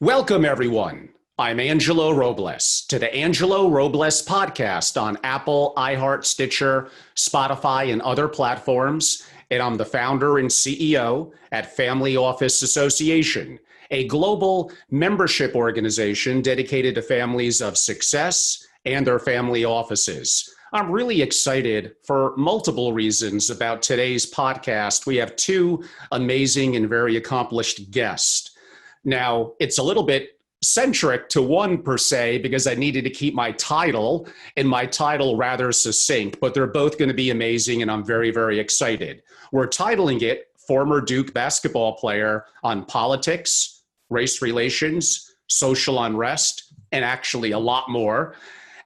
Welcome, everyone. I'm Angelo Robles to the Angelo Robles podcast on Apple, iHeart, Stitcher, Spotify, and other platforms. And I'm the founder and CEO at FamilyOffice Association, a global membership organization dedicated to families of success and their family offices. I'm really excited for multiple reasons about today's podcast. We have two amazing and very accomplished guests. Now, it's a little bit centric to one per se because I needed to keep my title and my title rather succinct, but they're both going to be amazing and I'm very, very excited. We're titling it Former Duke Basketball Player on Politics, Race Relations, Social Unrest, and actually a lot more.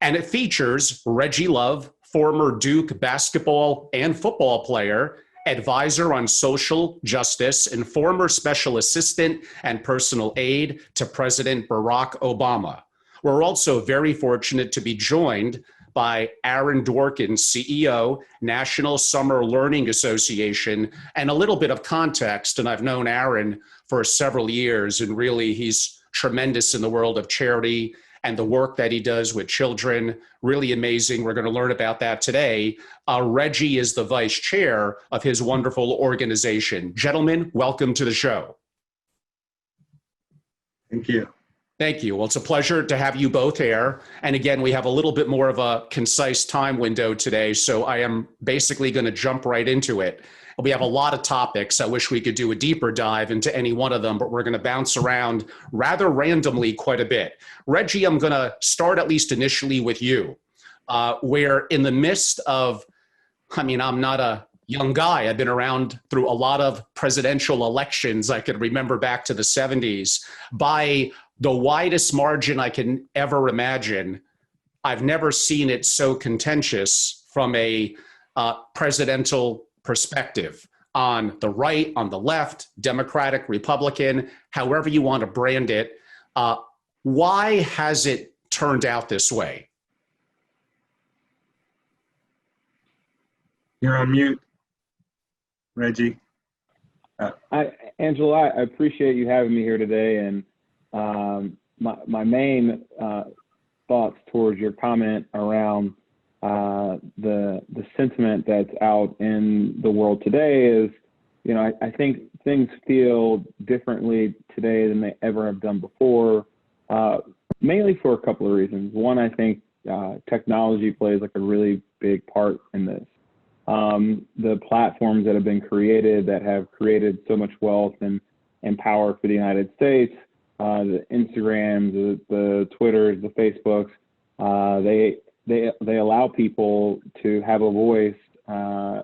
And it features Reggie Love, former Duke basketball and football player, advisor on social justice, and former special assistant and personal aide to President Barack Obama. We're also very fortunate to be joined by Dworkin, CEO, National Summer Learning Association, and a little bit of context. And I've known Aaron for several years, and really he's tremendous in the world of charity and the work that he does with children, really amazing. We're going to learn about that today. Reggie is the vice chair of his wonderful organization. Gentlemen, welcome to the show. Thank you. Thank you. Well, it's a pleasure to have you both here. And again, we have a little bit more of a concise time window today, so I am basically going to jump right into it. We have a lot of topics. I wish we could do a deeper dive into any one of them, but we're going to bounce around rather randomly quite a bit. Reggie, I'm going to start at least initially with you, where in the midst of, I'm not a young guy. I've been around through a lot of presidential elections. I can remember back to the 70s. By the widest margin I can ever imagine, I've never seen it so contentious from a presidential perspective on the right, on the left, Democratic, Republican, however you want to brand it. Why has it turned out this way? You're on mute, Reggie. Angela, I appreciate you having me here today. And my main thoughts towards your comment around the sentiment that's out in the world today is, I think things feel differently today than they ever have done before, mainly for a couple of reasons. One, I think technology plays like a really big part in this. The platforms that have been created that have created so much wealth and power for the United States, the Instagrams, the Twitters, the Facebooks, they allow people to have a voice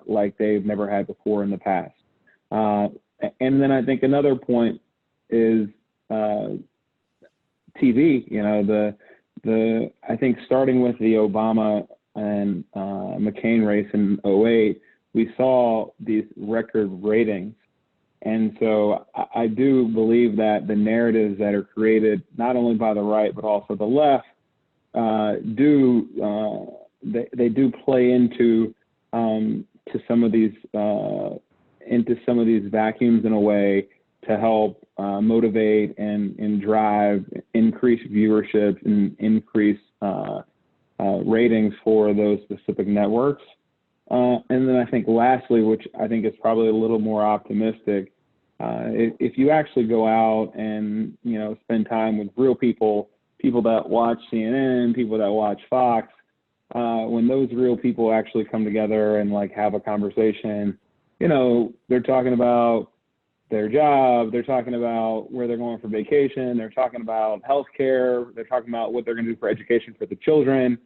like they've never had before in the past. And then I think another point is TV. I think starting with the Obama and McCain race in 2008, we saw these record ratings. And so I do believe that the narratives that are created not only by the right but also the left do play into some of these vacuums in a way to help motivate and drive increased viewership and increase ratings for those specific networks. And then I think lastly, which I think is probably a little more optimistic, if you actually go out and spend time with real people that watch CNN, people that watch Fox, when those real people actually come together and have a conversation, they're talking about their job, they're talking about where they're going for vacation, they're talking about healthcare, they're talking about what they're going to do for education for the children,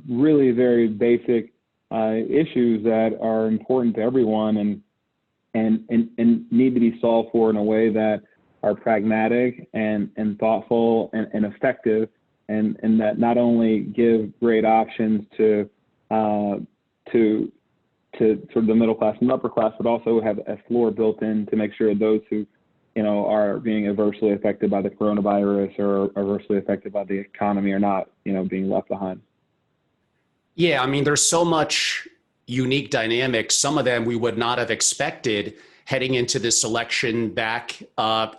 really very basic issues that are important to everyone and need to be solved for in a way that are pragmatic and thoughtful and effective, and that not only give great options to sort of the middle class and upper class, but also have a floor built in to make sure those who are being adversely affected by the coronavirus or adversely affected by the economy are not being left behind. Yeah, there's so much unique dynamics. Some of them we would not have expected heading into this election back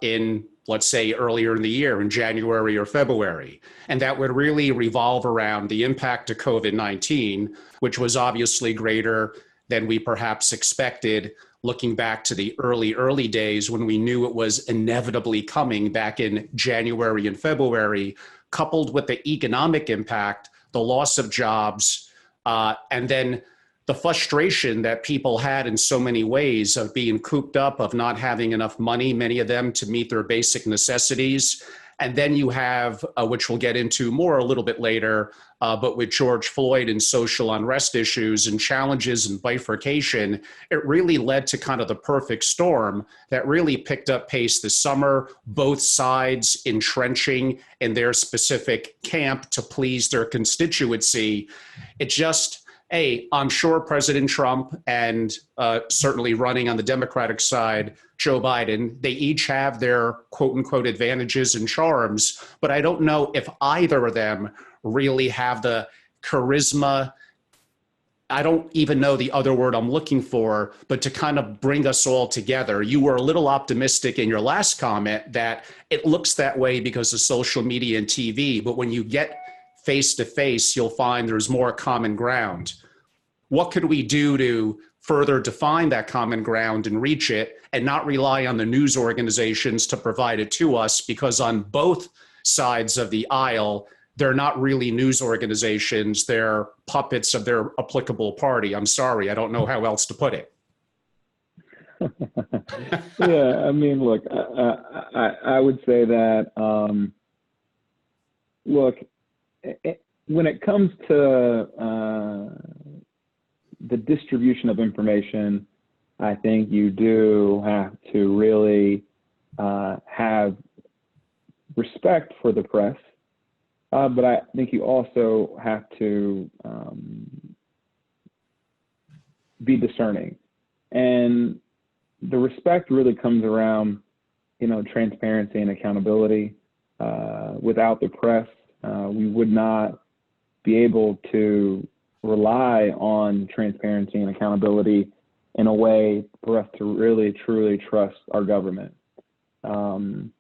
in let's say earlier in the year in January or February. And that would really revolve around the impact of COVID-19, which was obviously greater than we perhaps expected, looking back to the early days when we knew it was inevitably coming back in January and February, coupled with the economic impact, the loss of jobs, and then the frustration that people had in so many ways of being cooped up, of not having enough money, many of them, to meet their basic necessities. And then you have, which we'll get into more a little bit later, but with George Floyd and social unrest issues and challenges and bifurcation, it really led to kind of the perfect storm that really picked up pace this summer, both sides entrenching in their specific camp to please their constituency. It just, I'm sure President Trump and certainly running on the Democratic side, Joe Biden, they each have their quote unquote advantages and charms, but I don't know if either of them really have the charisma. I don't even know the other word I'm looking for, but to kind of bring us all together. You were a little optimistic in your last comment that it looks that way because of social media and TV, but when you get face to face, you'll find there's more common ground. What could we do to further define that common ground and reach it and not rely on the news organizations to provide it to us? Because on both sides of the aisle, they're not really news organizations. They're puppets of their applicable party. I'm sorry, I don't know how else to put it. Yeah, I mean, look, I would say that, look, when it comes to the distribution of information, I think you do have to really have respect for the press, but I think you also have to be discerning. And the respect really comes around, transparency and accountability. Without the press, we would not be able to rely on transparency and accountability in a way for us to really, truly trust our government and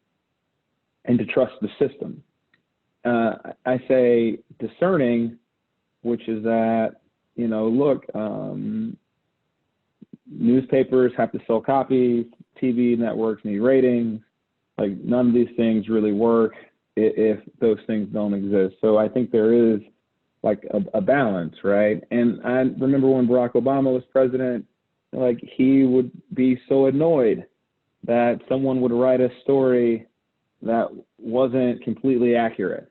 to trust the system. I say discerning, which is that, look, newspapers have to sell copies, TV networks need ratings. Like, none of these things really work if those things don't exist. So I think there is like a balance, right? And I remember when Barack Obama was president, like, he would be so annoyed that someone would write a story that wasn't completely accurate.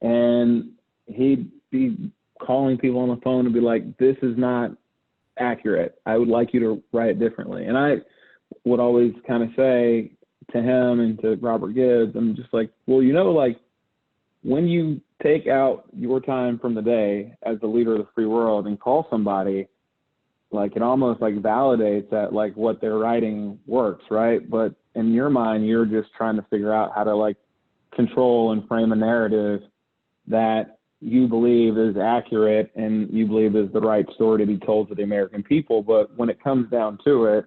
And he'd be calling people on the phone and be like, this is not accurate. I would like you to write it differently. And I would always kind of say to him and to Robert Gibbs, I'm just like, well, like, when you take out your time from the day as the leader of the free world and call somebody, like, it almost like validates that like what they're writing works, right? But in your mind, you're just trying to figure out how to like control and frame a narrative that you believe is accurate and you believe is the right story to be told to the American people. But when it comes down to it,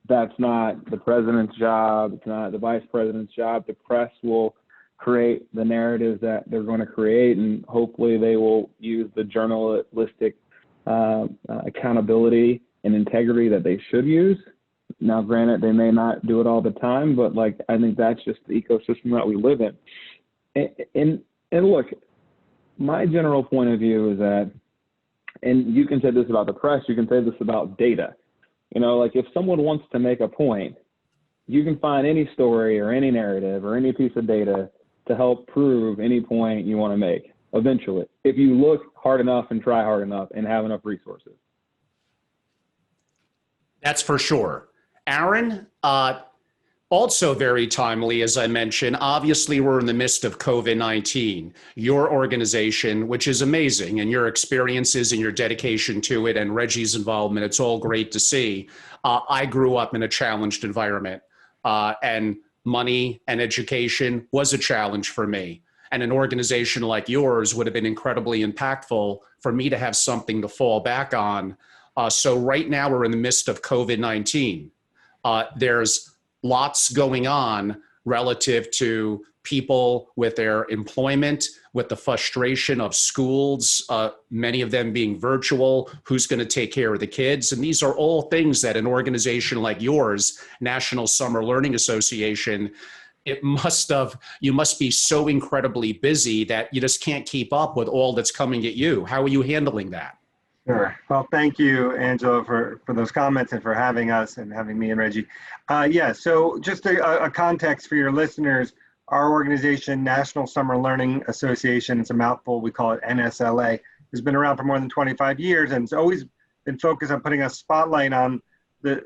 that's not the president's job. It's not the vice president's job. The press will create the narratives that they're going to create, and hopefully they will use the journalistic accountability and integrity that they should use. Now, granted, they may not do it all the time, but like, I think that's just the ecosystem that we live in. And look, my general point of view is that, and you can say this about the press, you can say this about data. Like, if someone wants to make a point, you can find any story or any narrative or any piece of data to help prove any point you want to make eventually, if you look hard enough and try hard enough and have enough resources. That's for sure. Aaron, also very timely, as I mentioned, obviously we're in the midst of COVID-19. Your organization, which is amazing, and your experiences and your dedication to it and Reggie's involvement, it's all great to see. I grew up in a challenged environment, and money and education was a challenge for me. And an organization like yours would have been incredibly impactful for me to have something to fall back on. So right now we're in the midst of COVID-19. There's lots going on relative to people with their employment, with the frustration of schools, many of them being virtual, who's going to take care of the kids. And these are all things that an organization like yours, National Summer Learning Association, you must be so incredibly busy that you just can't keep up with all that's coming at you. How are you handling that? Sure. Well, thank you, Angelo, for those comments and for having us and having me and Reggie. So just a context for your listeners, our organization, National Summer Learning Association, it's a mouthful, we call it NSLA, has been around for more than 25 years, and it's always been focused on putting a spotlight on the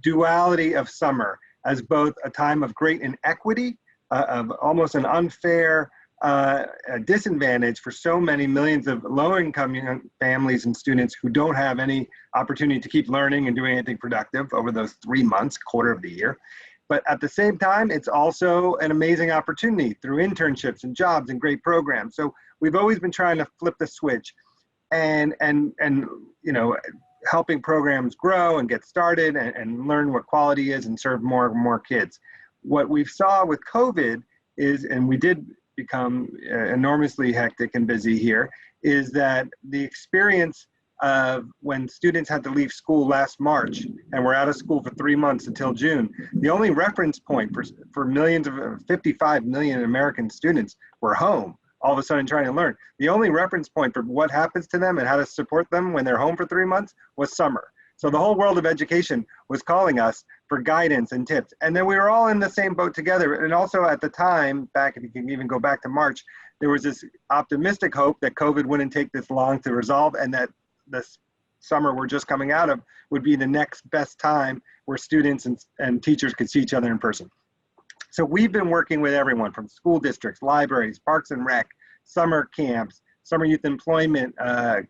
duality of summer as both a time of great inequity, of almost an unfair disadvantage for so many millions of low-income families and students who don't have any opportunity to keep learning and doing anything productive over those 3 months, quarter of the year. But at the same time, it's also an amazing opportunity through internships and jobs and great programs. So we've always been trying to flip the switch and helping programs grow and get started and learn what quality is and serve more and more kids. What we saw with COVID is, and we did become enormously hectic and busy here, is that the experience of when students had to leave school last March and were out of school for 3 months until June, the only reference point for millions of 55 million American students were home, all of a sudden trying to learn. The only reference point for what happens to them and how to support them when they're home for 3 months was summer. So the whole world of education was calling us for guidance and tips. And then we were all in the same boat together. And also at the time, back, if you can even go back to March, there was this optimistic hope that COVID wouldn't take this long to resolve and that this summer we're just coming out of would be the next best time where students and teachers could see each other in person. So we've been working with everyone from school districts, libraries, parks and rec, summer camps, summer youth employment,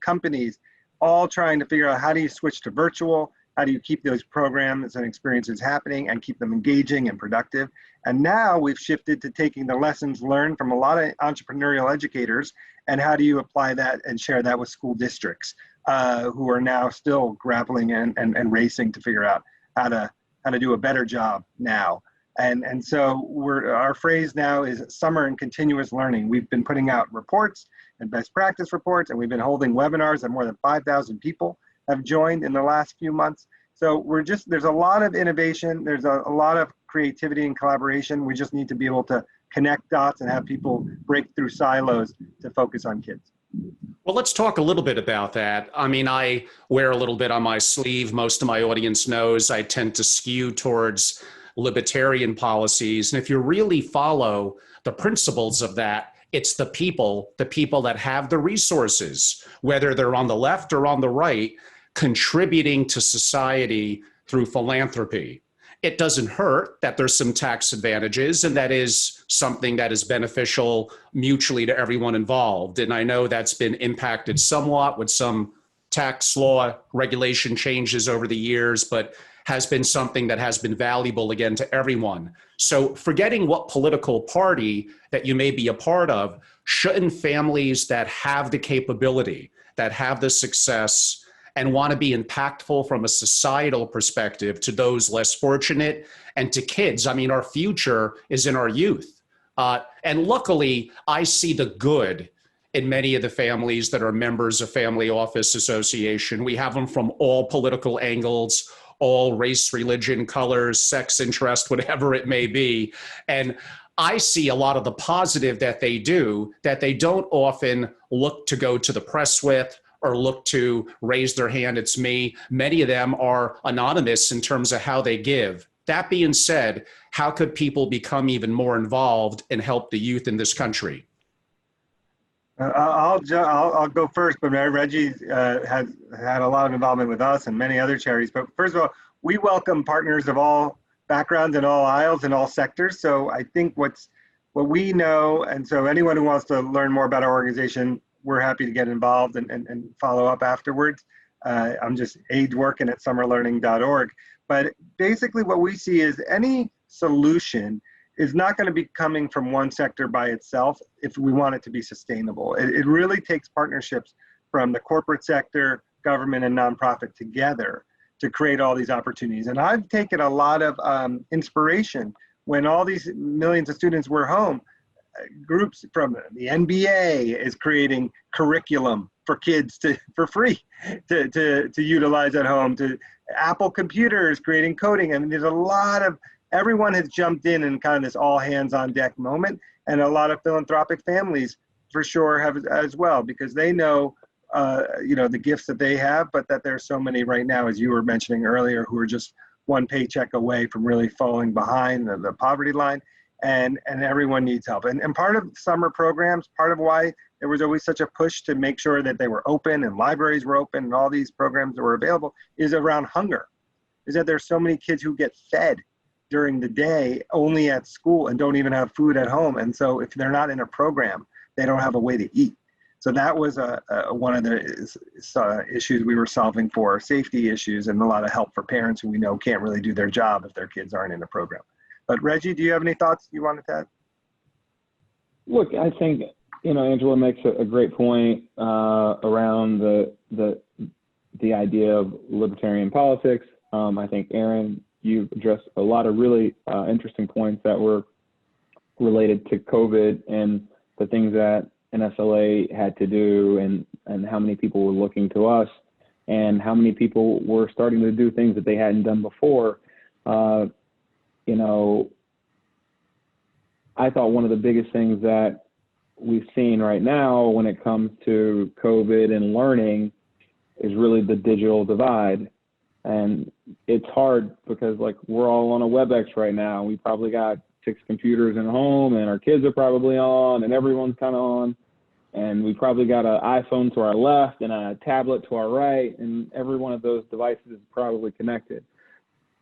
companies, all trying to figure out how do you switch to virtual, how do you keep those programs and experiences happening and keep them engaging and productive. And now we've shifted to taking the lessons learned from a lot of entrepreneurial educators and how do you apply that and share that with school districts who are now still grappling and racing to figure out how to do a better job now. And so our phrase now is summer and continuous learning. We've been putting out reports and best practice reports, and we've been holding webinars that more than 5,000 people have joined in the last few months. So there's a lot of innovation. There's a lot of creativity and collaboration. We just need to be able to connect dots and have people break through silos to focus on kids. Well, let's talk a little bit about that. I mean, I wear a little bit on my sleeve. Most of my audience knows I tend to skew towards libertarian policies. And if you really follow the principles of that, it's the people that have the resources, whether they're on the left or on the right, contributing to society through philanthropy. It doesn't hurt that there's some tax advantages, and that is something that is beneficial mutually to everyone involved. And I know that's been impacted somewhat with some tax law regulation changes over the years, but has been something that has been valuable again to everyone. So forgetting what political party that you may be a part of, shouldn't families that have the capability, that have the success, and want to be impactful from a societal perspective to those less fortunate and to kids? I mean, our future is in our youth. And luckily, I see the good in many of the families that are members of FamilyOffice Association. We have them from all political angles, all race, religion, colors, sex, interest, whatever it may be. And I see a lot of the positive that they do that they don't often look to go to the press with or look to raise their hand, it's me. Many of them are anonymous in terms of how they give. That being said, how could people become even more involved and help the youth in this country? I'll go first, but Reggie has had a lot of involvement with us and many other charities. But first of all, we welcome partners of all backgrounds and all aisles and all sectors. So I think what we know, and so anyone who wants to learn more about our organization, we're happy to get involved and follow up afterwards. I'm just Aide Dworkin at summerlearning.org. But basically what we see is any solution is not going to be coming from one sector by itself if we want it to be sustainable. It really takes partnerships from the corporate sector, government, and nonprofit together to create all these opportunities. And I've taken a lot of inspiration when all these millions of students were home. Groups from the NBA is creating curriculum for kids for free to utilize at home. To Apple Computers creating coding. I mean, there's a lot of, everyone has jumped in kind of this all hands on deck moment, and a lot of philanthropic families for sure have as well, because they know the gifts that they have, but that there's so many right now, as you were mentioning earlier, who are just one paycheck away from really falling behind the poverty line. And everyone needs help. And part of summer programs, part of why there was always such a push to make sure that they were open and libraries were open and all these programs that were available, is around hunger. Is that there's so many kids who get fed during the day only at school and don't even have food at home. And so if they're not in a program, they don't have a way to eat. So that was one of the issues we were solving for, safety issues, and a lot of help for parents who we know can't really do their job if their kids aren't in a program. But Reggie, do you have any thoughts you wanted to add? Look, I think, Angela makes a great point around the idea of libertarian politics. I think, Aaron, you've addressed a lot of really interesting points that were related to COVID and the things that NSLA had to do, and how many people were looking to us, and how many people were starting to do things that they hadn't done before. I thought one of the biggest things that we've seen right now when it comes to COVID and learning is really the digital divide. And it's hard because, like, we're all on a WebEx right now. We probably got 6 computers in home, and our kids are probably on, and everyone's kind of on. And we probably got an iPhone to our left and a tablet to our right, and every one of those devices is probably connected.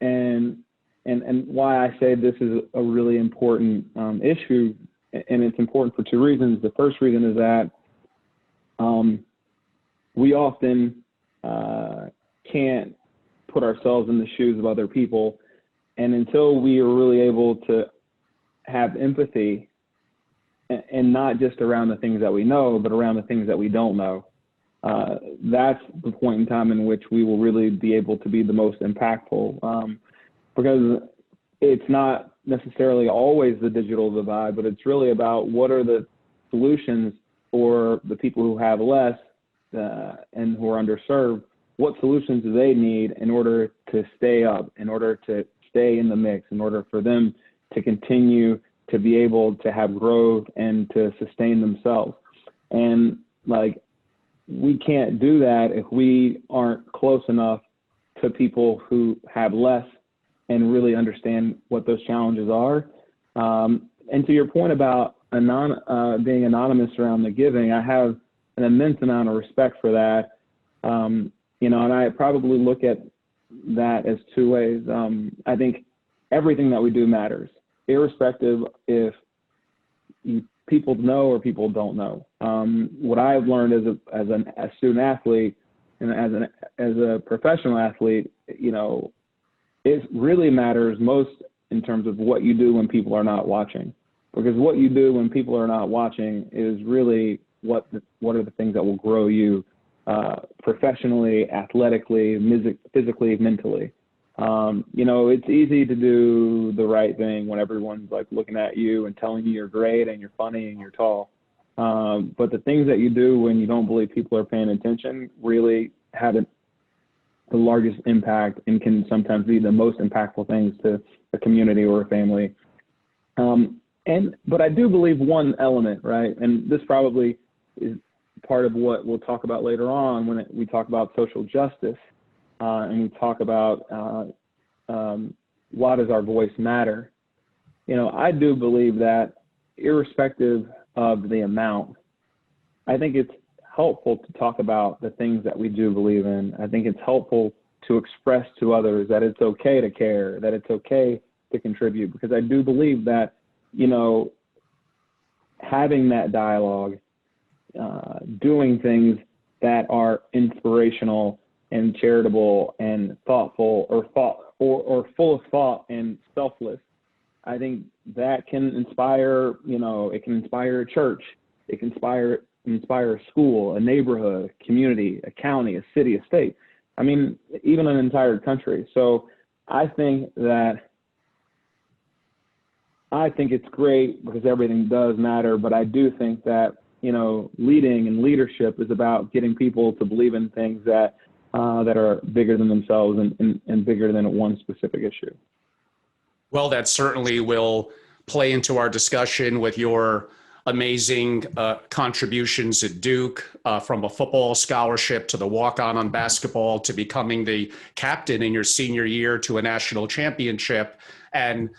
And why I say this is a really important issue, and it's important for 2 reasons. The first reason is that we often can't put ourselves in the shoes of other people, and until we are really able to have empathy, and not just around the things that we know, but around the things that we don't know, that's the point in time in which we will really be able to be the most impactful. Because it's not necessarily always the digital divide, but it's really about what are the solutions for the people who have less and who are underserved. What solutions do they need in order to stay up, in order to stay in the mix, in order for them to continue to be able to have growth and to sustain themselves? And we can't do that if we aren't close enough to people who have less and really understand what those challenges are. And to your point about being anonymous around the giving, I have an immense amount of respect for that. And I probably look at that as 2 ways. I think everything that we do matters, irrespective if people know or people don't know. What I've learned as a student athlete and as a professional athlete, it really matters most in terms of what you do when people are not watching, because what you do when people are not watching is really what are the things that will grow you professionally, athletically, physically, mentally. It's easy to do the right thing when everyone's looking at you and telling you you're great and you're funny and you're tall. But the things that you do when you don't believe people are paying attention really have the largest impact and can sometimes be the most impactful things to a community or a family. But I do believe one element, right? And this probably is part of what we'll talk about later on when we talk about social justice, and we talk about why does our voice matter. I do believe that irrespective of the amount, I think it's helpful to talk about the things that we do believe in. I think it's helpful to express to others that it's okay to care, that it's okay to contribute, because I do believe that, having that dialogue, doing things that are inspirational and charitable and thoughtful or full of thought and selfless, I think that can inspire, it can inspire a church, it can inspire a school, a neighborhood, a community, a county, a city, a state. I mean, even an entire country. So I think it's great because everything does matter, but I do think that, leading and leadership is about getting people to believe in things that are bigger than themselves and bigger than one specific issue. Well, that certainly will play into our discussion with your amazing contributions at Duke, from a football scholarship to the walk-on basketball to becoming the captain in your senior year to a national championship, and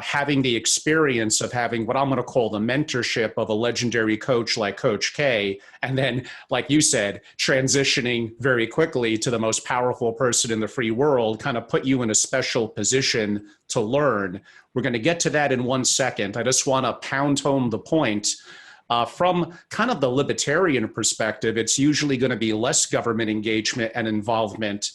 having the experience of having what I'm going to call the mentorship of a legendary coach like Coach K, and then, like you said, transitioning very quickly to the most powerful person in the free world, kind of put you in a special position to learn. We're going to get to that in 1 second. I just want to pound home the point. From kind of the libertarian perspective, it's usually going to be less government engagement and involvement,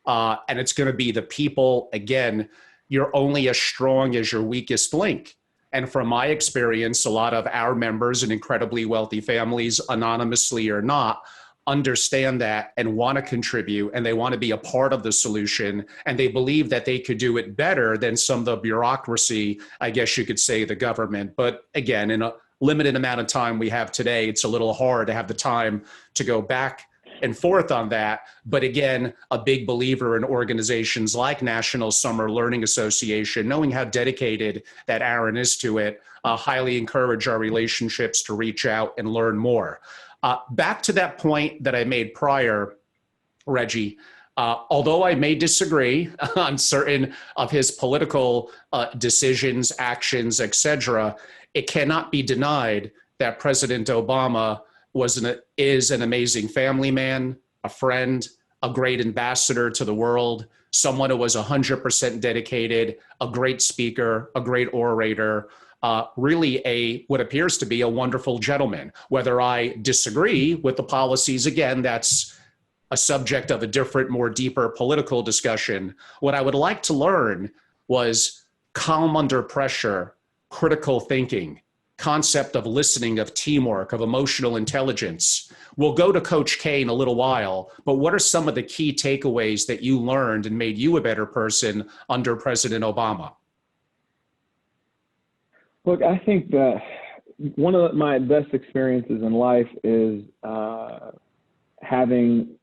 and it's going to be the people. Again, you're only as strong as your weakest link. And from my experience, a lot of our members in incredibly wealthy families, anonymously or not, understand that and want to contribute, and they want to be a part of the solution, and they believe that they could do it better than some of the bureaucracy, I guess you could say, the government. But again, in a limited amount of time we have today, it's a little hard to have the time to go back and forth on that. But again, a big believer in organizations like National Summer Learning Association, knowing how dedicated that Aaron is to it, highly encourage our relationships to reach out and learn more. Back to that point that I made prior, Reggie, although I may disagree on certain of his political decisions, actions, etc., it cannot be denied that President Obama is an amazing family man, a friend, a great ambassador to the world, someone who was 100% dedicated, a great speaker, a great orator, really what appears to be a wonderful gentleman. Whether I disagree with the policies, again, that's a subject of a different, more deeper political discussion. What I would like to learn was calm under pressure, critical thinking, concept of listening, of teamwork, of emotional intelligence. We'll go to Coach K in a little while, but what are some of the key takeaways that you learned and made you a better person under President Obama? Look, I think that one of my best experiences in life is having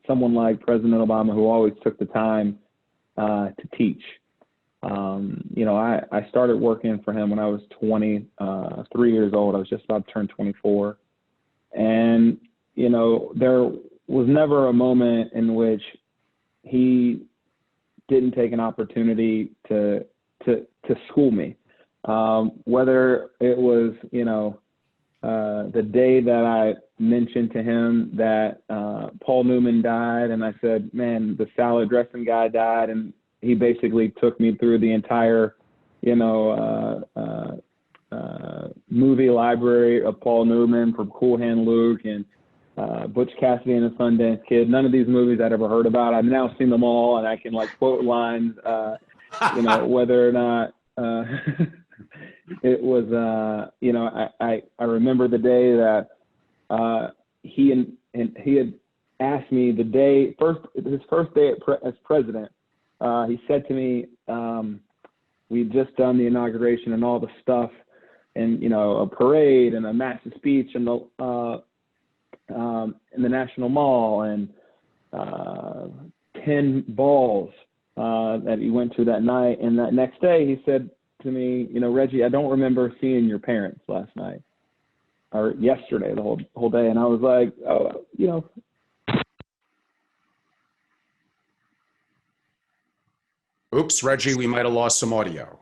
someone like President Obama who always took the time to teach. I started working for him when I was 23 years old. I was just about to turn 24. And, there was never a moment in which he didn't take an opportunity to school me. Whether it was, the day that I mentioned to him that Paul Newman died, and I said, man, the salad dressing guy died, and he basically took me through the entire, movie library of Paul Newman, from Cool Hand Luke and Butch Cassidy and the Sundance Kid. None of these movies I'd ever heard about. I've now seen them all, and I can quote lines, whether or not it was, I remember the day that he had asked me his first day as president. He said to me, we'd just done the inauguration and all the stuff, and a parade and a massive speech in the National Mall, and 10 balls that he went to that night. And that next day he said to me, Reggie, I don't remember seeing your parents last night or yesterday, the whole day. And I was like, Oops, Reggie, we might have lost some audio.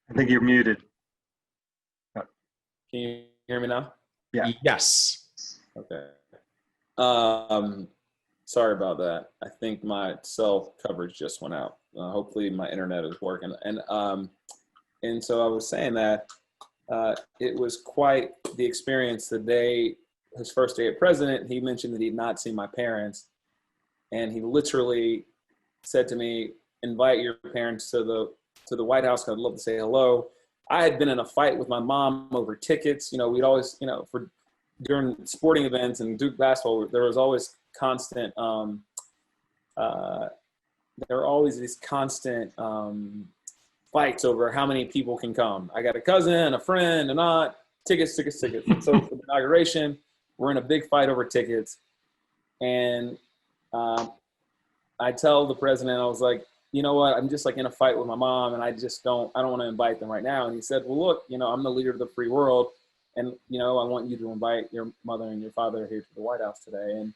I think you're muted. Can you hear me now? Yeah. Yes. Okay. Sorry about that. I think my cell coverage just went out. Hopefully my internet is working. And so I was saying that it was quite the experience the day, his first day as president. He mentioned that he'd not seen my parents, and he literally said to me, invite your parents to the White House. I'd love to say hello. I had been in a fight with my mom over tickets. We'd always, during sporting events and Duke basketball, there was always constant, there are always these constant fights over how many people can come. I got a cousin, a friend, an aunt, tickets. So for the inauguration, we're in a big fight over tickets. And I tell the president, I was like, you know what, I'm just like in a fight with my mom, and I don't want to invite them right now. And he said, well, look, I'm the leader of the free world, and, I want you to invite your mother and your father here to the White House today. And,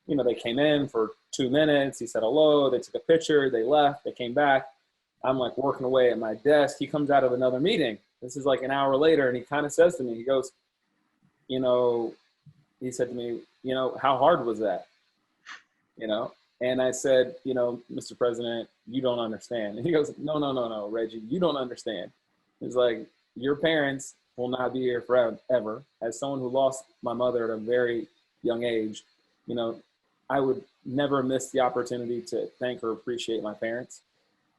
they came in for 2 minutes. He said hello. They took a picture. They left. They came back. I'm like working away at my desk. He comes out of another meeting. This is like an hour later, and he kind of says to me, he goes, he said to me, how hard was that? And I said, Mr. President, you don't understand. And he goes, no, Reggie, you don't understand. He's like, your parents will not be here forever. As someone who lost my mother at a very young age, I would never miss the opportunity to thank or appreciate my parents,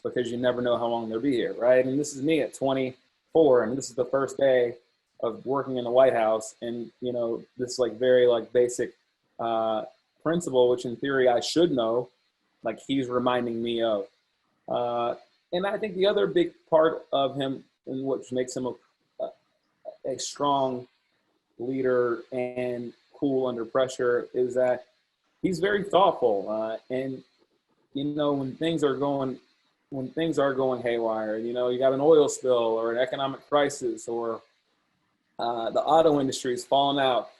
because you never know how long they'll be here, right? And this is me at 24, and this is the first day of working in the White House, and this like very like basic principle, which in theory I should know, like he's reminding me of. And I think the other big part of him, and what makes him a strong leader and cool under pressure, is that he's very thoughtful. And when things are going haywire, you got an oil spill or an economic crisis, or the auto industry is falling out,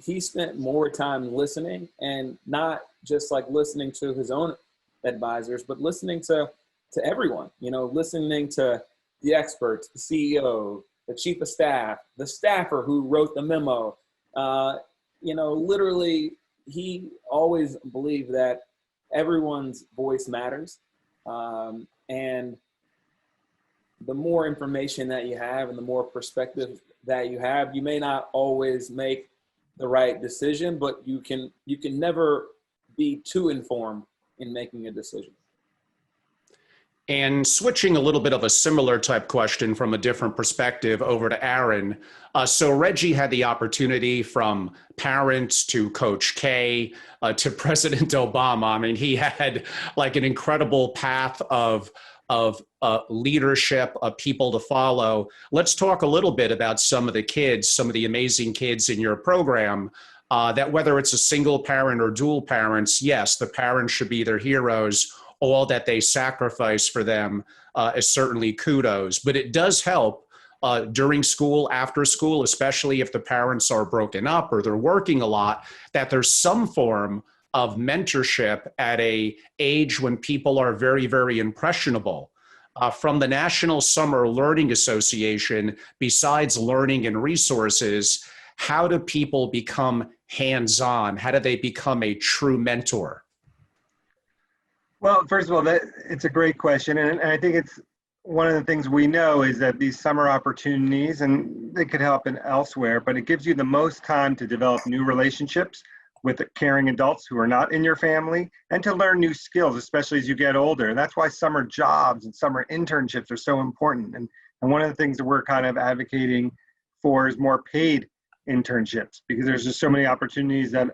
he spent more time listening, and not just like listening to his own advisors, but listening to everyone, listening to the experts, the CEO, the chief of staff, the staffer who wrote the memo. Literally, he always believed that everyone's voice matters. And the more information that you have and the more perspective that you have, you may not always make the right decision, but you can never be too informed in making a decision. And switching a little bit of a similar type question from a different perspective over to Aaron. So Reggie had the opportunity from parents to Coach K to President Obama. I mean, he had like an incredible path of leadership, of people to follow. Let's talk a little bit about some of the kids, some of the amazing kids in your program, that whether it's a single parent or dual parents, yes, the parents should be their heroes. All that they sacrifice for them is certainly kudos, but it does help during school, after school, especially if the parents are broken up or they're working a lot, that there's some form of mentorship at a age when people are very, very impressionable. From the National Summer Learning Association, besides learning and resources, how do people become hands-on? How do they become a true mentor? Well, first of all, it's a great question. And I think it's one of the things we know is that these summer opportunities, and they could help in elsewhere, but it gives you the most time to develop new relationships with caring adults who are not in your family, and to learn new skills, especially as you get older. And that's why summer jobs and summer internships are so important. And one of the things that we're kind of advocating for is more paid internships, because there's just so many opportunities that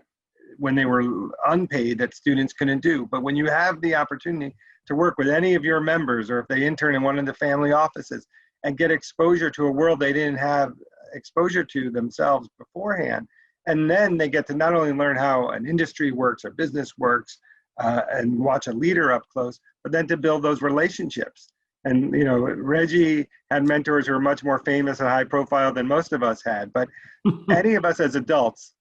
when they were unpaid that students couldn't do. But when you have the opportunity to work with any of your members, or if they intern in one of the family offices and get exposure to a world they didn't have exposure to themselves beforehand, and then they get to not only learn how an industry works or business works, and watch a leader up close, but then to build those relationships. And, Reggie had mentors who are much more famous and high profile than most of us had, but any of us as adults,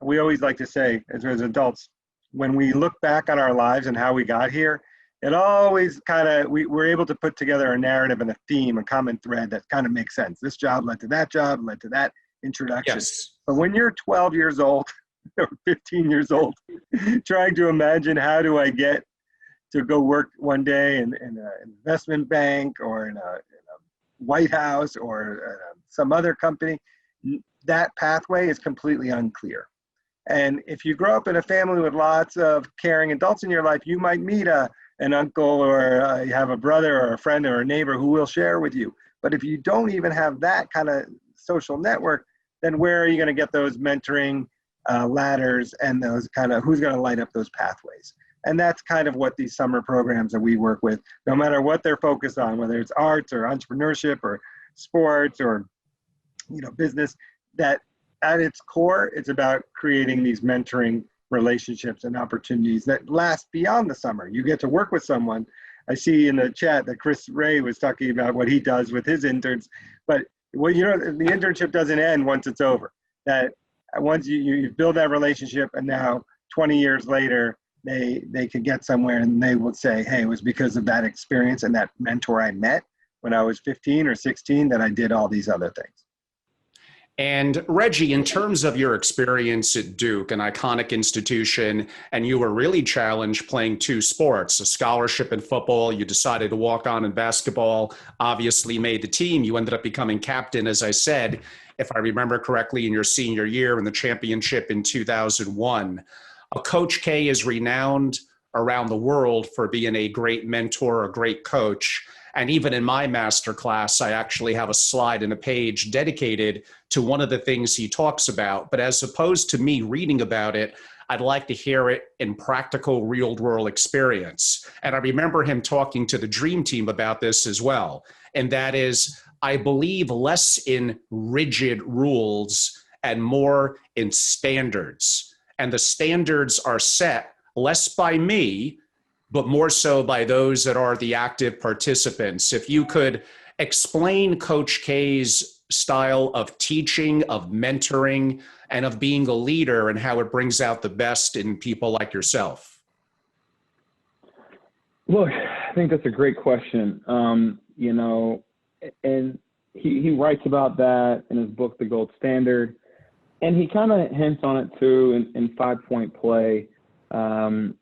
we always like to say as adults, when we look back on our lives and how we got here, it always kind of, we're able to put together a narrative and a theme, a common thread that kind of makes sense. This job led to that introduction. Yes. But when you're 12 years old or 15 years old, trying to imagine how do I get to go work one day in an investment bank or in a White House or some other company, that pathway is completely unclear. And if you grow up in a family with lots of caring adults in your life, you might meet an uncle, or you have a brother or a friend or a neighbor who will share with you. But if you don't even have that kind of social network, then where are you going to get those mentoring ladders and those kind of who's going to light up those pathways. And that's kind of what these summer programs that we work with, no matter what they're focused on, whether it's arts or entrepreneurship or sports or business, that at its core, it's about creating these mentoring relationships and opportunities that last beyond the summer. You get to work with someone. I see in the chat that Chris Ray was talking about what he does with his interns, but the internship doesn't end once it's over. That once you build that relationship, and now 20 years later, they could get somewhere and they will say, hey, it was because of that experience and that mentor I met when I was 15 or 16 that I did all these other things. And Reggie, in terms of your experience at Duke, an iconic institution, and you were really challenged playing two sports, a scholarship in football, you decided to walk on in basketball, obviously made the team. You ended up becoming captain, as I said, if I remember correctly, in your senior year in the championship in 2001. Coach K is renowned around the world for being a great mentor, a great coach. And even in my master class, I actually have a slide and a page dedicated to one of the things he talks about. But as opposed to me reading about it, I'd like to hear it in practical real world experience. And I remember him talking to the Dream Team about this as well. And that is, I believe less in rigid rules and more in standards. And the standards are set less by me, but more so by those that are the active participants. If you could explain Coach K's style of teaching, of mentoring, and of being a leader and how it brings out the best in people like yourself. Look, I think that's a great question. And he writes about that in his book, The Gold Standard. And he kind of hints on it too in 5-Point Play. And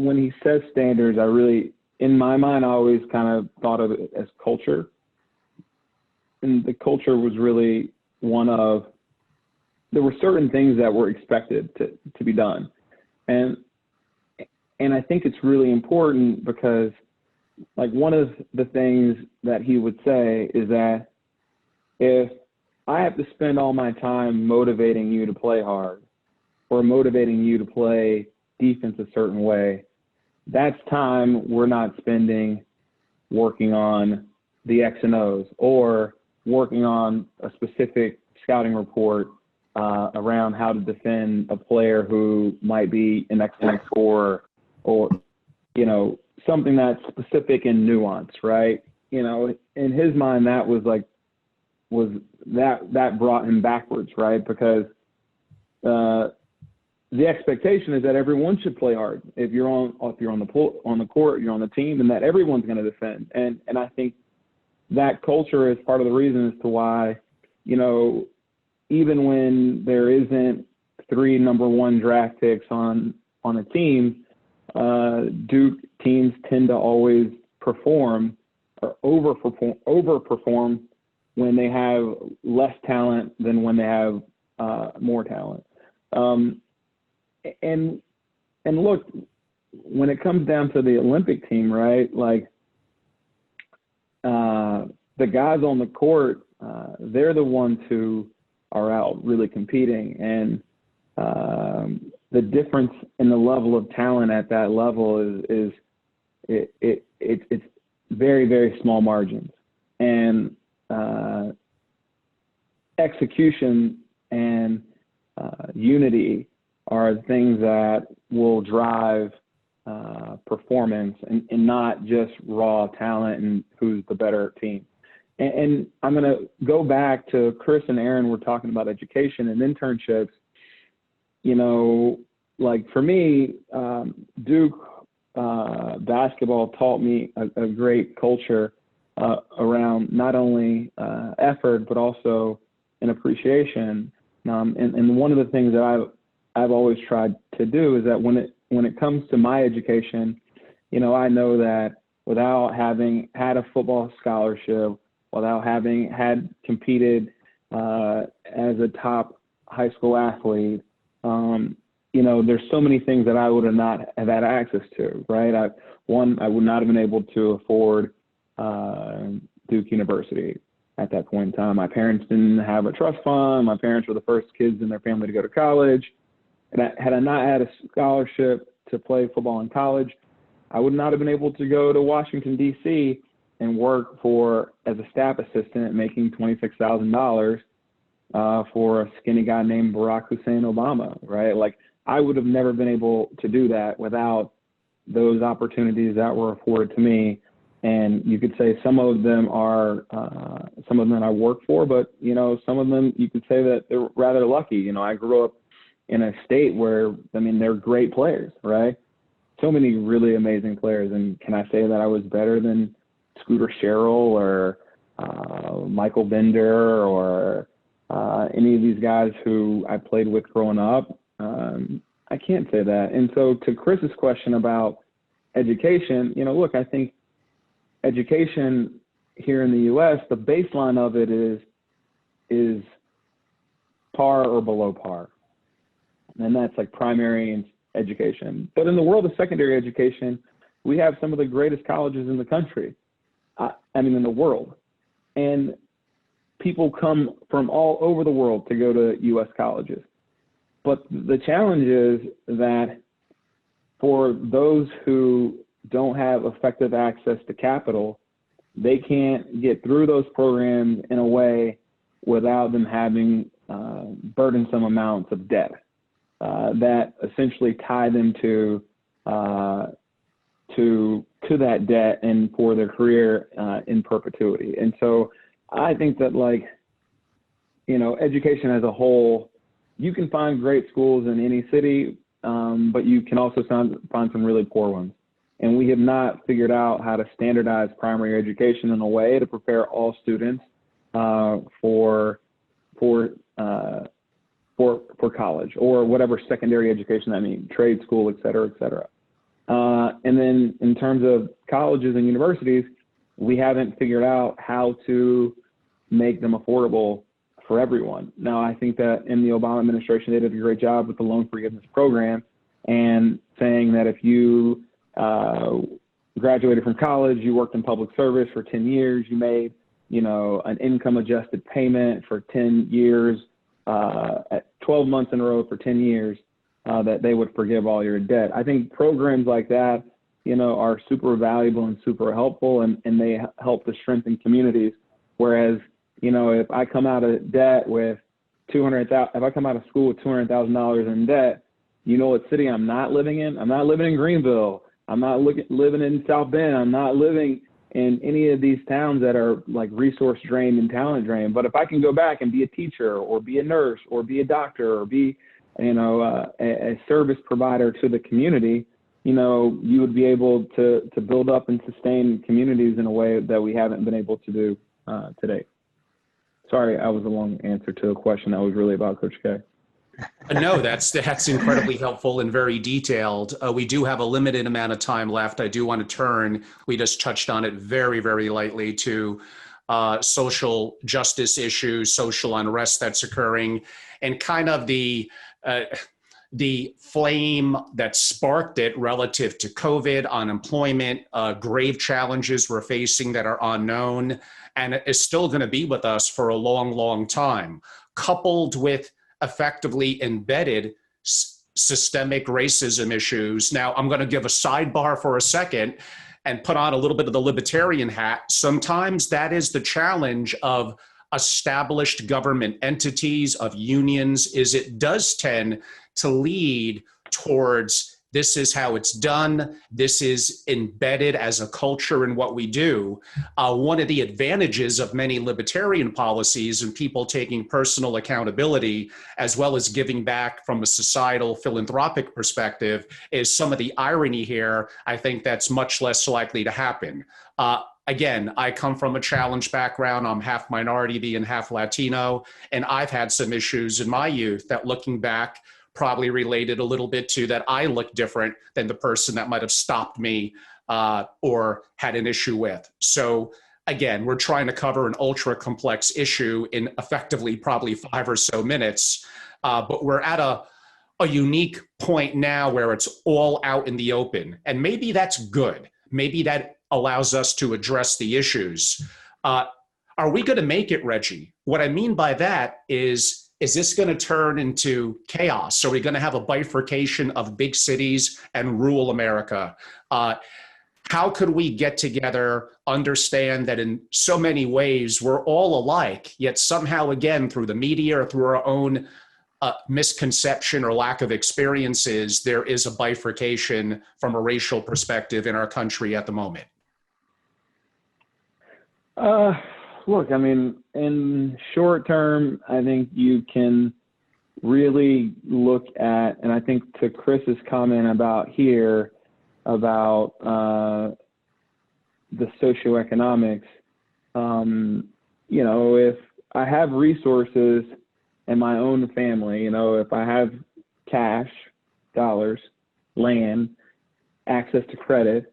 when he says standards, I really, in my mind, I always kind of thought of it as culture. And the culture was really one of, there were certain things that were expected to be done. And I think it's really important because, like, one of the things that he would say is that if I have to spend all my time motivating you to play hard or motivating you to play defense a certain way, that's time we're not spending working on the X and O's or working on a specific scouting report around how to defend a player who might be an excellent scorer or, something that's specific and nuanced, right? In his mind, that that brought him backwards, right? Because the expectation is that everyone should play hard. If you're on the court, you're on the team, and that everyone's going to defend. And I think that culture is part of the reason as to why, even when there isn't 3 number 1 draft picks on a team, Duke teams tend to always perform or overperform when they have less talent than when they have more talent. And look, when it comes down to the Olympic team, right? Like the guys on the court, they're the ones who are out really competing, and the difference in the level of talent at that level is it's very, very small margins, and execution and unity are things that will drive performance and not just raw talent and who's the better team. And I'm going to go back to Chris and Aaron were talking about education and internships. Like for me, Duke basketball taught me a great culture around not only effort, but also an appreciation. And one of the things that I've always tried to do is that when it comes to my education, I know that without having had a football scholarship, without having had competed as a top high school athlete, there's so many things that I would have not have had access to, right? I would not have been able to afford Duke University. at that point in time. My parents didn't have a trust fund. My parents were the first kids in their family to go to college. And had I not had a scholarship to play football in college, I would not have been able to go to Washington, D.C. and work as a staff assistant making $26,000 for a skinny guy named Barack Hussein Obama, right? Like, I would have never been able to do that without those opportunities that were afforded to me. And you could say some of them I work for, but, some of them you could say that they're rather lucky. I grew up in a state where, they're great players, right? So many really amazing players. And can I say that I was better than Scooter Sherrill or Michael Bender or any of these guys who I played with growing up? I can't say that. And so to Chris's question about education, look, I think education here in the U.S., the baseline of it is par or below par. And that's like primary education. But in the world of secondary education, we have some of the greatest colleges in the country, in the world. And people come from all over the world to go to U.S. colleges. But the challenge is that for those who don't have effective access to capital, they can't get through those programs in a way without them having burdensome amounts of debt that essentially tie them to that debt and for their career in perpetuity. And so I think that, education as a whole, you can find great schools in any city, but you can also find some really poor ones. And we have not figured out how to standardize primary education in a way to prepare all students for college or whatever secondary education that means, trade school, et cetera, et cetera. And then in terms of colleges and universities, we haven't figured out how to make them affordable for everyone. Now, I think that in the Obama administration, they did a great job with the loan forgiveness program and saying that if you graduated from college, you worked in public service for 10 years, you made, an income adjusted payment for 10 years, at 12 months in a row for 10 years, that they would forgive all your debt. I think programs like that, are super valuable and super helpful, and they help to strengthen communities. Whereas, if I come out of debt with if I come out of school with $200,000 in debt, what city I'm not living in? I'm not living in Greenville. I'm not living in South Bend. I'm not living in any of these towns that are like resource drained and talent drained. But if I can go back and be a teacher or be a nurse or be a doctor or be, a service provider to the community, you would be able to build up and sustain communities in a way that we haven't been able to do today. Sorry, I was a long answer to a question that was really about Coach K. No, that's incredibly helpful and very detailed. We do have a limited amount of time left. I do want to turn, we just touched on it very, very lightly, to social justice issues, social unrest that's occurring, and kind of the flame that sparked it relative to COVID, unemployment, grave challenges we're facing that are unknown, and is still going to be with us for a long, long time, coupled with effectively embedded systemic racism issues. Now, I'm going to give a sidebar for a second and put on a little bit of the libertarian hat. Sometimes that is the challenge of established government entities, of unions, is it does tend to lead towards this is how it's done. This is embedded as a culture in what we do. One of the advantages of many libertarian policies and people taking personal accountability, as well as giving back from a societal philanthropic perspective, is some of the irony here. I think that's much less likely to happen. Again, I come from a challenged background. I'm half minority being half Latino, and I've had some issues in my youth that, looking back, probably related a little bit to that I look different than the person that might have stopped me or had an issue with. So again, we're trying to cover an ultra complex issue in effectively probably 5 or so minutes, but we're at a unique point now where it's all out in the open. And maybe that's good. Maybe that allows us to address the issues. Are we going to make it, Reggie? What I mean by that is this going to turn into chaos? Are we going to have a bifurcation of big cities and rural America? How could we get together, understand that in so many ways we're all alike, yet somehow, again, through the media or through our own misconception or lack of experiences, there is a bifurcation from a racial perspective in our country at the moment? Look, I mean, in short term, I think you can really look at, and I think to Chris's comment about here, about the socioeconomics, if I have resources in my own family, if I have cash, dollars, land, access to credit,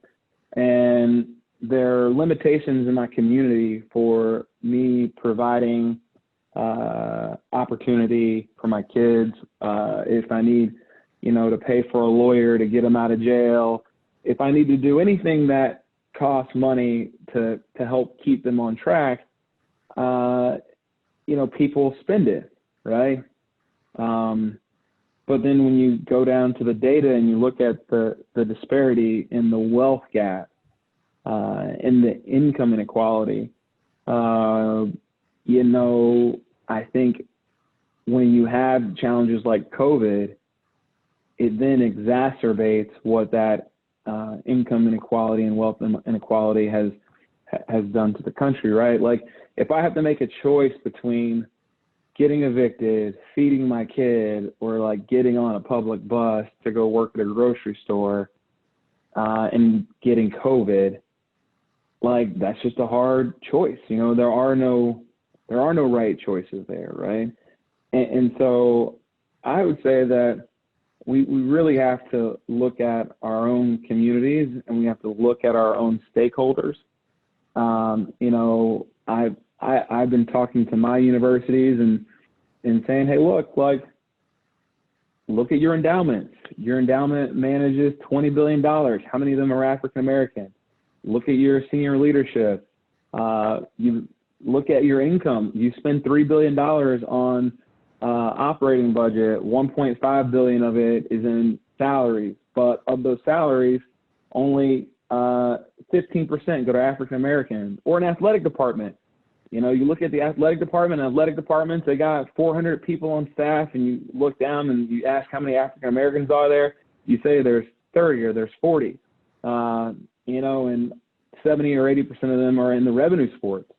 and there are limitations in my community for me providing opportunity for my kids. If I need, to pay for a lawyer to get them out of jail, if I need to do anything that costs money to help keep them on track, people spend it, right? But then when you go down to the data and you look at the disparity in the wealth gap, in the income inequality, I think when you have challenges like COVID, it then exacerbates what that income inequality and wealth inequality has done to the country, right? Like, if I have to make a choice between getting evicted, feeding my kid, or like getting on a public bus to go work at a grocery store, and getting COVID, like, that's just a hard choice. There are no right choices there, right? And so I would say that we really have to look at our own communities, and we have to look at our own stakeholders. I've been talking to my universities and saying, hey, look at your endowments. Your endowment manages $20 billion. How many of them are African American? Look at your senior leadership. You look at your income. You spend $3 billion on operating budget. 1.5 billion of it is in salaries, but of those salaries, only 15% go to African American. Or an athletic department. You look at the athletic departments, they got 400 people on staff, and you look down and you ask how many African Americans are there. You say there's 30 or there's 40. And 70 or 80% of them are in the revenue sports.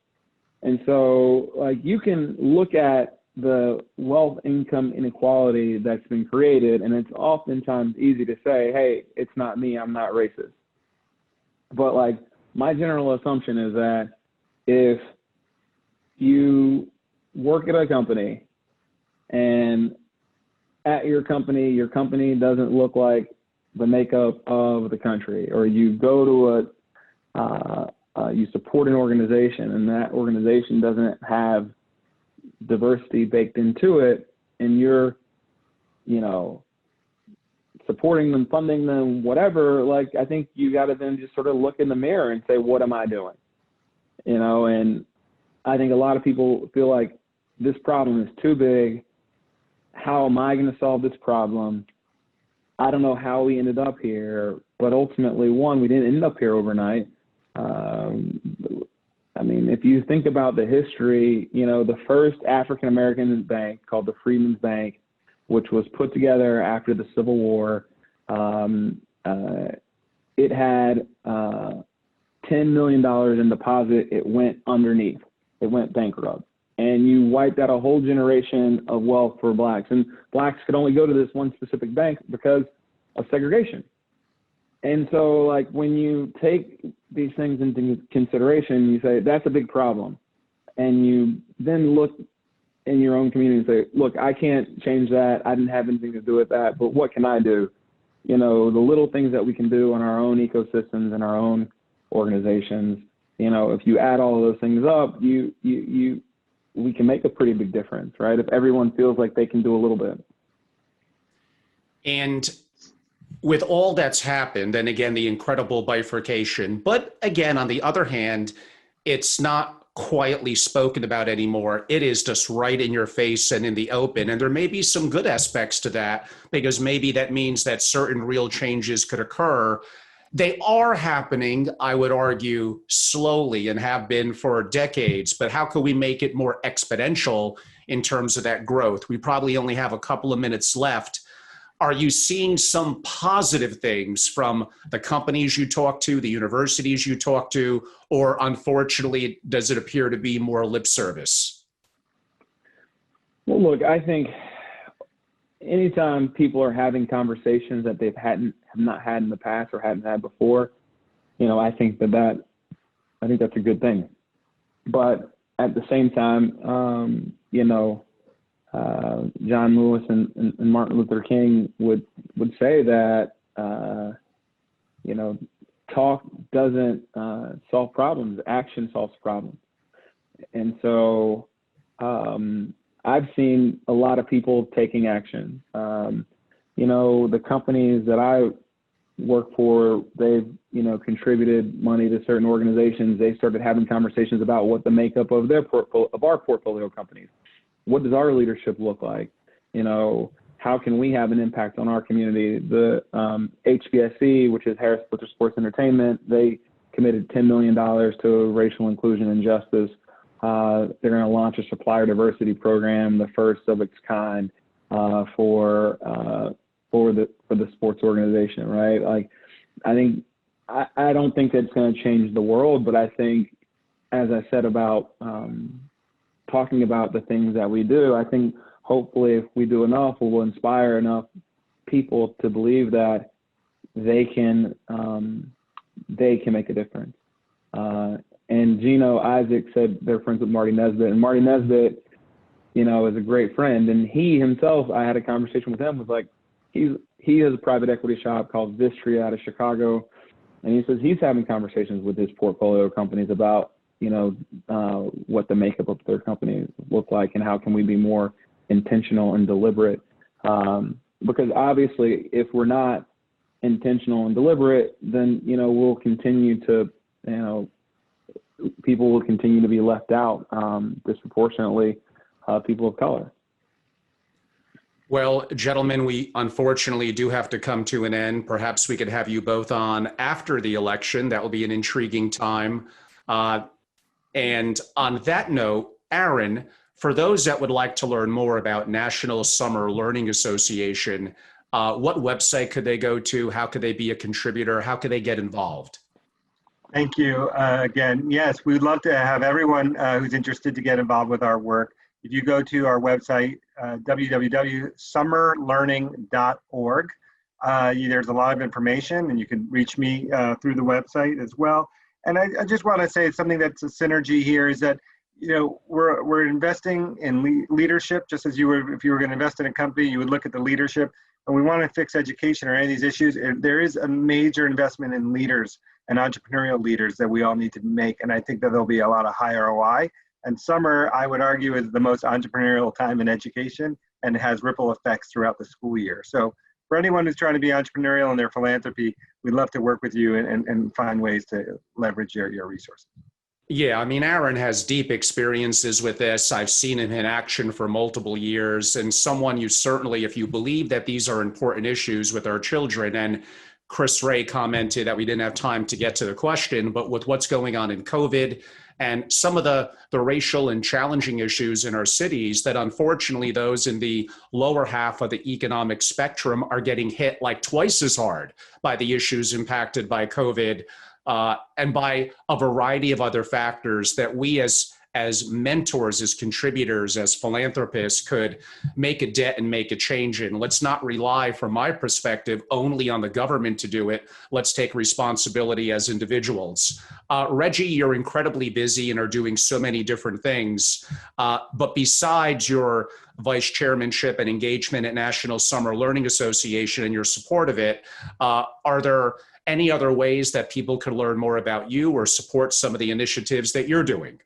And so, like, you can look at the wealth income inequality that's been created, and it's oftentimes easy to say, hey, it's not me, I'm not racist. But, like, my general assumption is that if you work at a company and at your company doesn't look like the makeup of the country, or you go to you support an organization and that organization doesn't have diversity baked into it, and you're, supporting them, funding them, whatever, like, I think you got to then just sort of look in the mirror and say, what am I doing? And I think a lot of people feel like this problem is too big. How am I going to solve this problem? I don't know how we ended up here, but ultimately, we didn't end up here overnight. If you think about the history, the first African-American bank, called the Freedmen's Bank, which was put together after the Civil War, it had $10 million in deposit. It went underneath. It went bankrupt. And you wiped out a whole generation of wealth for blacks. And blacks could only go to this one specific bank because of segregation. And so, like, when you take these things into consideration, you say, that's a big problem. And you then look in your own community and say, look, I can't change that. I didn't have anything to do with that, but what can I do? The little things that we can do in our own ecosystems and our own organizations, if you add all of those things up, we can make a pretty big difference, right? If everyone feels like they can do a little bit. And with all that's happened, and again, the incredible bifurcation, but again, on the other hand, it's not quietly spoken about anymore. It is just right in your face and in the open. And there may be some good aspects to that, because maybe that means that certain real changes could occur. They are happening, I would argue, slowly and have been for decades. But how can we make it more exponential in terms of that growth? We probably only have a couple of minutes left. Are you seeing some positive things from the companies you talk to, the universities you talk to, or unfortunately, does it appear to be more lip service? Well, look, I think anytime people are having conversations that have not had in the past or hadn't had before, I think that's a good thing. But at the same time, John Lewis and Martin Luther King would say that talk doesn't solve problems, action solves problems. And so I've seen a lot of people taking action. The companies that I work for, they've contributed money to certain organizations. They started having conversations about what the makeup of our portfolio companies. What does our leadership look like? How can we have an impact on our community? The HBSE, which is Harris Butcher Sports Entertainment, they committed $10 million to racial inclusion and justice. They're going to launch a supplier diversity program, the first of its kind for the sports organization, right? Like, I don't think that's going to change the world, but I think, as I said about talking about the things that we do, I think hopefully if we do enough, we'll inspire enough people to believe that they can make a difference. And Gino Isaac said they're friends with Marty Nesbitt, and Marty Nesbitt, is a great friend. And he himself, I had a conversation with him, was like, he has a private equity shop called Vistria out of Chicago. And he says he's having conversations with his portfolio companies about, what the makeup of their company look like and how can we be more intentional and deliberate. Because obviously if we're not intentional and deliberate, then, we'll continue to, people will continue to be left out disproportionately, people of color. Well, gentlemen, we unfortunately do have to come to an end. Perhaps we could have you both on after the election. That will be an intriguing time. And on that note, Aaron, for those that would like to learn more about National Summer Learning Association, what website could they go to? How could they be a contributor? How could they get involved? Thank you. Again, yes, we'd love to have everyone who's interested to get involved with our work. If you go to our website, www.summerlearning.org, there's a lot of information, and you can reach me through the website as well. And I just want to say something that's a synergy here is that, we're investing in leadership, just as if you were going to invest in a company, you would look at the leadership. And we want to fix education or any of these issues. There is a major investment in leaders and entrepreneurial leaders that we all need to make. And I think that there'll be a lot of high ROI. And summer, I would argue, is the most entrepreneurial time in education, and it has ripple effects throughout the school year. So for anyone who's trying to be entrepreneurial in their philanthropy, we'd love to work with you and find ways to leverage your resources. Yeah, I mean, Aaron has deep experiences with this. I've seen him in action for multiple years, and someone you certainly, if you believe that these are important issues with our children, and Chris Ray commented that we didn't have time to get to the question, but with what's going on in COVID and some of the racial and challenging issues in our cities, that unfortunately those in the lower half of the economic spectrum are getting hit like twice as hard by the issues impacted by COVID and by a variety of other factors that we as mentors, as contributors, as philanthropists could make a dent and make a change in. Let's not rely, from my perspective, only on the government to do it. Let's take responsibility as individuals. Reggie, you're incredibly busy and are doing so many different things. But besides your vice chairmanship and engagement at National Summer Learning Association and your support of it, are there any other ways that people could learn more about you or support some of the initiatives that you're doing?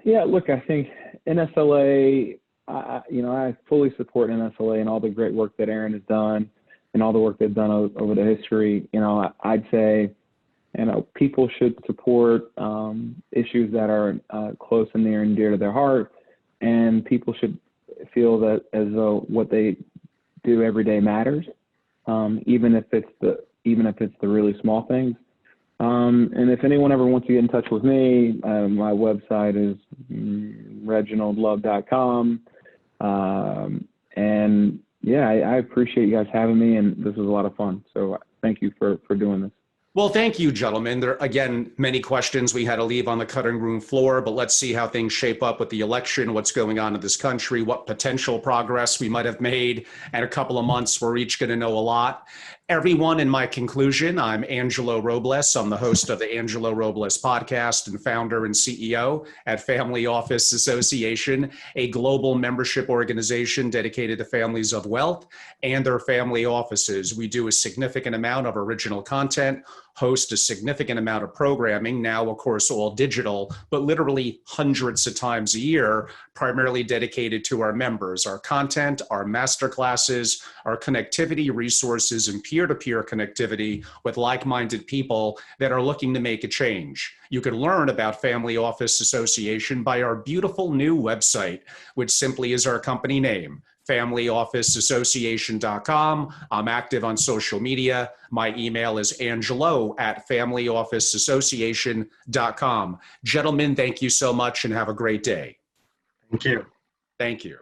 Yeah, look, I think NSLA, I fully support NSLA and all the great work that Aaron has done and all the work they've done over the history. I'd say, people should support issues that are close and near and dear to their heart, and people should feel that as though what they do every day matters, even if it's the really small things. And if anyone ever wants to get in touch with me, my website is reginaldlove.com. And yeah, I appreciate you guys having me, and this was a lot of fun. So thank you for doing this. Well, thank you, gentlemen. There, again, many questions we had to leave on the cutting room floor, but let's see how things shape up with the election, what's going on in this country, what potential progress we might have made. And a couple of months, we're each going to know a lot. Everyone, in my conclusion, I'm Angelo Robles. I'm the host of the Angelo Robles podcast and founder and CEO at Family Office Association, a global membership organization dedicated to families of wealth and their family offices. We do a significant amount of original content, host a significant amount of programming, now, of course, all digital, but literally hundreds of times a year, primarily dedicated to our members, our content, our masterclasses, our connectivity resources, and peer-to-peer connectivity with like-minded people that are looking to make a change. You can learn about Family Office Association by our beautiful new website, which simply is our company name, FamilyOfficeAssociation.com. I'm active on social media. My email is angelo@FamilyOfficeAssociation.com. Gentlemen, thank you so much and have a great day. Thank you. Thank you.